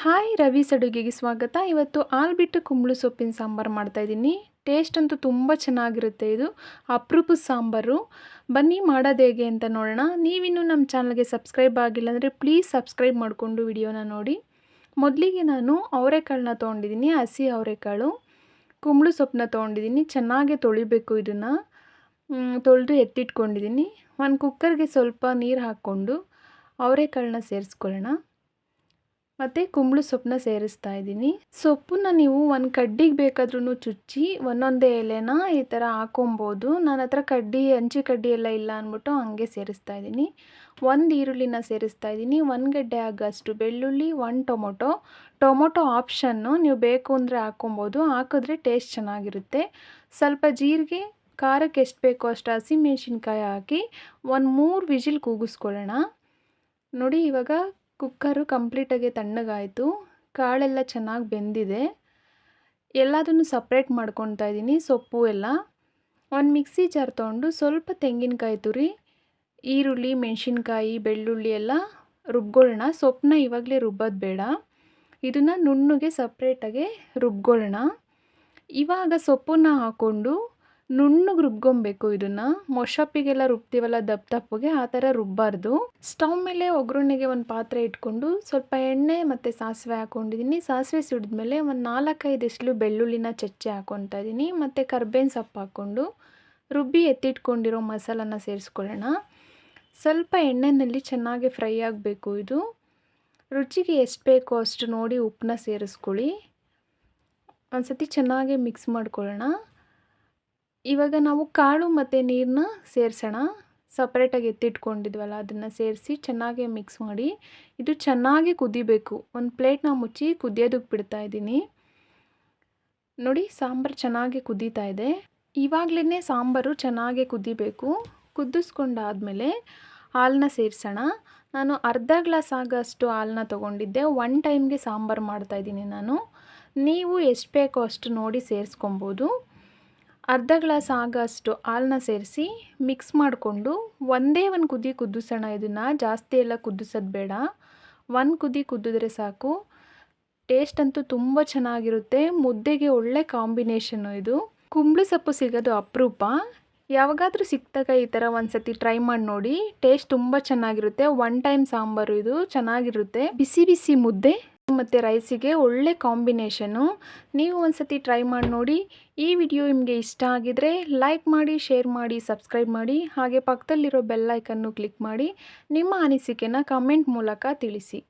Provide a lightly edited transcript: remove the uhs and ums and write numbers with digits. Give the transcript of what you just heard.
Hi Ravi's ಅಡುಗೆಗೆ ಸ್ವಾಗತ. ಇವತ್ತು ಆಲ್ಬಿಟ್ಟು ಕುಂಬಳು ಸೊಪ್ಪಿನ ಸಾಂಬಾರು ಮಾಡ್ತಾಯಿದ್ದೀನಿ. ಟೇಸ್ಟ್ ಅಂತೂ ತುಂಬ ಚೆನ್ನಾಗಿರುತ್ತೆ. ಇದು ಅಪರೂಪದ ಸಾಂಬಾರು. ಬನ್ನಿ ಮಾಡೋದು ಹೇಗೆ ಅಂತ ನೋಡೋಣ. ನೀವಿನ್ನೂ ನಮ್ಮ ಚಾನಲ್ಗೆ ಸಬ್ಸ್ಕ್ರೈಬ್ ಆಗಿಲ್ಲ ಅಂದರೆ ಪ್ಲೀಸ್ ಸಬ್ಸ್ಕ್ರೈಬ್ ಮಾಡಿಕೊಂಡು ವಿಡಿಯೋನ ನೋಡಿ. ಮೊದಲಿಗೆ ನಾನು ಅವರೆಕಾಳನ್ನ ತೊಗೊಂಡಿದ್ದೀನಿ, ಹಸಿ ಅವರೆಕಾಳು. ಕುಂಬಳು ಸೊಪ್ಪನ್ನ ತೊಗೊಂಡಿದ್ದೀನಿ, ಚೆನ್ನಾಗಿ ತೊಳಿಬೇಕು. ಇದನ್ನು ತೊಳೆದು ಎತ್ತಿಟ್ಕೊಂಡಿದ್ದೀನಿ. ಒಂದು ಕುಕ್ಕರ್ಗೆ ಸ್ವಲ್ಪ ನೀರು ಹಾಕ್ಕೊಂಡು ಅವರೆಕಾಳನ್ನ ಸೇರಿಸ್ಕೊಳ್ಳೋಣ. ಮತ್ತು ಕುಂಬಳು ಸೊಪ್ಪನ್ನ ಸೇರಿಸ್ತಾ ಇದ್ದೀನಿ. ಸೊಪ್ಪನ್ನ ನೀವು ಒಂದು ಕಡ್ಡಿಗೆ ಬೇಕಾದ್ರೂ ಚುಚ್ಚಿ ಒಂದೊಂದೇ ಎಲೆನ ಈ ಥರ ಹಾಕೊಬೋದು. ನನ್ನ ಹತ್ರ ಕಡ್ಡಿ, ಹಂಚಿ ಕಡ್ಡಿ ಎಲ್ಲ ಇಲ್ಲ ಅಂದ್ಬಿಟ್ಟು ಹಂಗೆ ಸೇರಿಸ್ತಾ ಇದ್ದೀನಿ. ಒಂದು ಈರುಳ್ಳಿನ ಸೇರಿಸ್ತಾ ಇದ್ದೀನಿ, 1 ಗಡ್ಡೆ ಆಗೋಷ್ಟು ಬೆಳ್ಳುಳ್ಳಿ, 1 ಟೊಮೊಟೊ ಆಪ್ಷನ್ನು, ನೀವು ಬೇಕು ಅಂದರೆ ಹಾಕ್ಕೊಬೋದು, ಹಾಕಿದ್ರೆ ಟೇಸ್ಟ್ ಚೆನ್ನಾಗಿರುತ್ತೆ. ಸ್ವಲ್ಪ ಜೀರಿಗೆ, ಖಾರಕ್ಕೆ ಎಷ್ಟು ಬೇಕೋ ಅಷ್ಟು ಹಸಿಮೆಣ್ಸಿನ್ಕಾಯಿ ಹಾಕಿ ಒಂದು 3 ವಿಜಿಲ್ ಕೂಗಿಸ್ಕೊಳ್ಳೋಣ. ನೋಡಿ, ಇವಾಗ ಕುಕ್ಕರು ಕಂಪ್ಲೀಟಾಗಿ ತಣ್ಣಗಾಯಿತು. ಕಾಳೆಲ್ಲ ಚೆನ್ನಾಗಿ ಬೆಂದಿದೆ. ಎಲ್ಲದನ್ನು ಸಪ್ರೇಟ್ ಮಾಡ್ಕೊತಾ ಇದ್ದೀನಿ. ಸೊಪ್ಪು ಎಲ್ಲ ಒಂದು ಮಿಕ್ಸಿ ಜಾರ್ ತೊಗೊಂಡು ಸ್ವಲ್ಪ ತೆಂಗಿನಕಾಯಿ ತುರಿ, ಈರುಳ್ಳಿ, ಮೆಣಸಿನ್ಕಾಯಿ, ಬೆಳ್ಳುಳ್ಳಿ ಎಲ್ಲ ರುಬ್ಕೊಳ್ಳೋಣ. ಸೊಪ್ಪನ್ನ ಇವಾಗಲೇ ರುಬ್ಬೋದು ಬೇಡ. ಇದನ್ನು ನುಣ್ಣಗೆ ಸಪ್ರೇಟಾಗಿ ರುಬ್ಕೊಳ್ಳೋಣ. ಇವಾಗ ಸೊಪ್ಪನ್ನ ಹಾಕ್ಕೊಂಡು ನುಣ್ಣಗೆ ರುಬ್ಕೊಬೇಕು. ಇದನ್ನು ಮೊಸಪ್ಪಿಗೆಲ್ಲ ರುಬ್ತೀವಲ್ಲ ದಪ್ಪಗೆ, ಆ ಥರ ರುಬ್ಬಾರ್ದು. ಸ್ಟವ್ ಮೇಲೆ ಒಗ್ಗರಣೆಗೆ ಒಂದು ಪಾತ್ರೆ ಇಟ್ಕೊಂಡು ಸ್ವಲ್ಪ ಎಣ್ಣೆ ಮತ್ತು ಸಾಸಿವೆ ಹಾಕ್ಕೊಂಡಿದ್ದೀನಿ. ಸಾಸಿವೆ ಸಿಡಿದ್ಮೇಲೆ ಒಂದು 4-5 ಎಸ್ಲು ಬೆಳ್ಳುಳ್ಳಿನ ಚಚ್ಚಿ ಹಾಕ್ಕೊತಾ ಇದ್ದೀನಿ. ಮತ್ತು ಕರ್ಬೇವಿನ ಸೊಪ್ಪು ಹಾಕ್ಕೊಂಡು ರುಬ್ಬಿ ಎತ್ತಿಟ್ಕೊಂಡಿರೋ ಮಸಾಲನ ಸೇರಿಸ್ಕೊಳ್ಳೋಣ. ಸ್ವಲ್ಪ ಎಣ್ಣೆಯಲ್ಲಿ ಚೆನ್ನಾಗಿ ಫ್ರೈ ಆಗಬೇಕು. ಇದು ರುಚಿಗೆ ಎಷ್ಟು ಬೇಕೋ ಅಷ್ಟು ನೋಡಿ ಉಪ್ಪನ್ನ ಸೇರಿಸ್ಕೊಳ್ಳಿ. ಒಂದು ಸತಿ ಚೆನ್ನಾಗಿ ಮಿಕ್ಸ್ ಮಾಡ್ಕೊಳ್ಳೋಣ. ಇವಾಗ ನಾವು ಕಾಳು ಮತ್ತು ನೀರನ್ನ ಸೇರಿಸೋಣ. ಸಪ್ರೇಟಾಗಿ ಎತ್ತಿಟ್ಕೊಂಡಿದ್ವಲ್ಲ ಅದನ್ನು ಸೇರಿಸಿ ಚೆನ್ನಾಗಿ ಮಿಕ್ಸ್ ಮಾಡಿ. ಇದು ಚೆನ್ನಾಗಿ ಕುದಿಬೇಕು. ಒಂದು ಪ್ಲೇಟ್ನ ಮುಚ್ಚಿ ಕುದಿಯೋದಕ್ಕೆ ಬಿಡ್ತಾಯಿದ್ದೀನಿ. ನೋಡಿ, ಸಾಂಬಾರು ಚೆನ್ನಾಗಿ ಕುದೀತಾ ಇದೆ. ಇವಾಗಲೇ ಸಾಂಬಾರು ಚೆನ್ನಾಗಿ ಕುದಿಬೇಕು. ಕುದಿಸ್ಕೊಂಡಾದಮೇಲೆ ಹಾಲನ್ನ ಸೇರಿಸೋಣ. ನಾನು ಅರ್ಧ ಗ್ಲಾಸ್ ಆಗೋಷ್ಟು ಹಾಲನ್ನ ತೊಗೊಂಡಿದ್ದೆ. 1 ಟೈಮ್ಗೆ ಸಾಂಬಾರು ಮಾಡ್ತಾಯಿದ್ದೀನಿ ನಾನು. ನೀವು ಎಷ್ಟು ಬೇಕೋ ಅಷ್ಟು ನೋಡಿ ಸೇರಿಸ್ಕೊಬೋದು. ಅರ್ಧ ಗ್ಲಾಸ್ ಆಗೋಷ್ಟು ಹಾಲನ್ನ ಸೇರಿಸಿ ಮಿಕ್ಸ್ ಮಾಡಿಕೊಂಡು ಒಂದೇ ಒಂದು ಕುದಿ ಕುದಿಸೋಣ. ಇದನ್ನು ಜಾಸ್ತಿ ಎಲ್ಲ ಕುದಿಸೋದು ಬೇಡ. 1 ಕುದಿ ಕುದಿದ್ರೆ ಸಾಕು. ಟೇಸ್ಟ್ ಅಂತೂ ತುಂಬ ಚೆನ್ನಾಗಿರುತ್ತೆ. ಮುದ್ದೆಗೆ ಒಳ್ಳೆ ಕಾಂಬಿನೇಷನ್ನು ಇದು. ಕುಂಬಳು ಸೊಪ್ಪು ಸಿಗೋದು ಅಪರೂಪ. ಯಾವಾಗಾದರೂ ಸಿಕ್ಕಿದಾಗ ಈ ಥರ ಒಂದು ಸತಿ ಟ್ರೈ ಮಾಡಿ ನೋಡಿ. ಟೇಸ್ಟ್ ತುಂಬ ಚೆನ್ನಾಗಿರುತ್ತೆ. 1 ಟೈಮ್ ಸಾಂಬಾರು ಇದು ಚೆನ್ನಾಗಿರುತ್ತೆ. ಬಿಸಿ ಬಿಸಿ ಮುದ್ದೆ ಮತ್ತು ರೈಸಿಗೆ ಒಳ್ಳೆ ಕಾಂಬಿನೇಷನು. ನೀವು ಒಂದು ಸತಿ ಟ್ರೈ ಮಾಡಿ ನೋಡಿ. ಈ ವಿಡಿಯೋ ನಿಮಗೆ ಇಷ್ಟ ಆಗಿದರೆ ಲೈಕ್ ಮಾಡಿ, ಶೇರ್ ಮಾಡಿ, ಸಬ್ಸ್ಕ್ರೈಬ್ ಮಾಡಿ. ಹಾಗೆ ಪಕ್ಕದಲ್ಲಿರೋ ಬೆಲ್ ಐಕನ್ನು ಕ್ಲಿಕ್ ಮಾಡಿ. ನಿಮ್ಮ ಅನಿಸಿಕೆನ ಕಮೆಂಟ್ ಮೂಲಕ ತಿಳಿಸಿ.